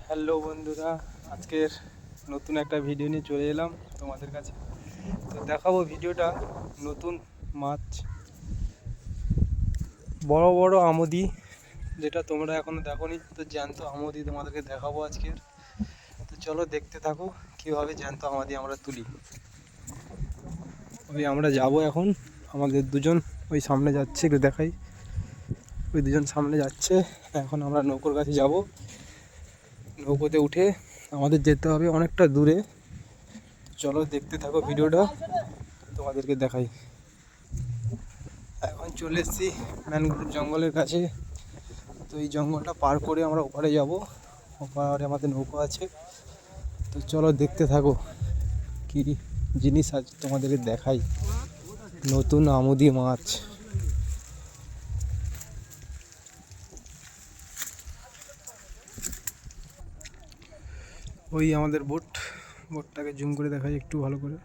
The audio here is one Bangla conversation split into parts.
হ্যালো বন্ধুরা, আজকের নতুন একটা ভিডিও নিয়ে চলে এলাম তোমাদের কাছে। তো দেখাবো ভিডিওটা নতুন মাছ, বড় বড় আমুদি, যেটা তোমরা এখনো দেখোনি। তো জ্যান্ত আমুদি তোমাদেরকে দেখাবো আজকের। তো চলো দেখতে থাকো কীভাবে জ্যান্ত আমুদি আমরা তুলি। ওই আমরা যাব এখন, আমাদের দুজন ওই সামনে যাচ্ছে, একটু দেখাই। ওই দুজন সামনে যাচ্ছে, এখন আমরা নৌকোর কাছে যাব। নৌকোতে উঠে আমাদের যেতে হবে অনেকটা দূরে। চলো দেখতে থাকো ভিডিওটা, তোমাদেরকে দেখাই। এখন চলে এসেছি ম্যানগ্রোভ জঙ্গলের কাছে। তো এই জঙ্গলটা পার করে আমরা ওপারে যাব, ওপারে আমাদের নৌকো আছে। তো চলো দেখতে থাকো কি জিনিস আজ তোমাদেরকে দেখাই। নতুন আমুদি মাছ। ওই আমাদের বোটটাকে জুম করে দেখাই একটু ভালো করে।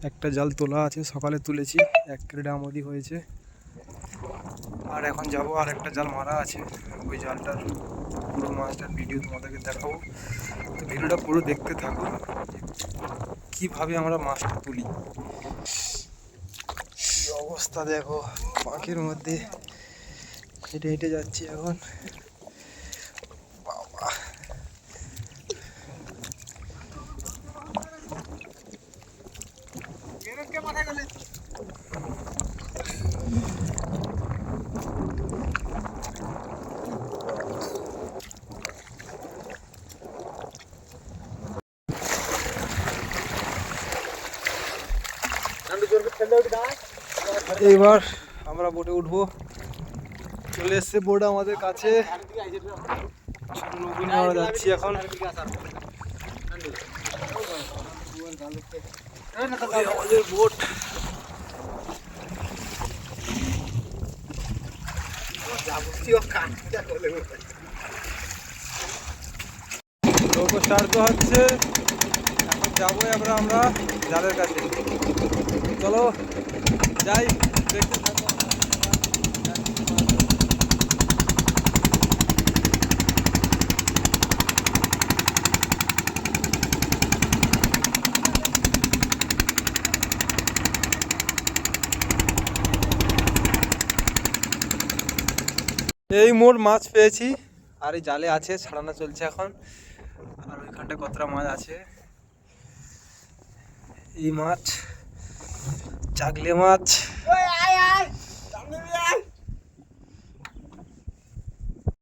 একটা জাল তোলা আছে, সকালে তুলেছি, 1 ক্রেট আমুদি হয়েছে। আর এখন যাব, আর একটা জাল মারা আছে। ওই জালটার পুরো মাছটার ভিডিও তোমাদেরকে দেখাবো। তো ভিডিওটা পুরো দেখতে থাকো, কিভাবে আমরা মাছটা তুলি। কি অবস্থা দেখো, পাখির মধ্যে হেঁটে হেঁটে যাচ্ছি এখন। বাবা, এইবার আমরা বোটে উঠবো। চলে এসছে বোট আমাদের কাছে, নৌকো নিয়ে আমরা যাচ্ছি এখন। আমাদের বোট নৌকো স্টার্ট হচ্ছে, এখন যাবো আমরা জালের কাছে। চলো যাই, দেখতে থাকো। এই মোট মাছ পেয়েছি, আর এই জালে আছে, ছাড়ানো চলছে এখন। আর ওইখানটা কতটা মাছ আছে, এই মাছ চাগলে মাছ।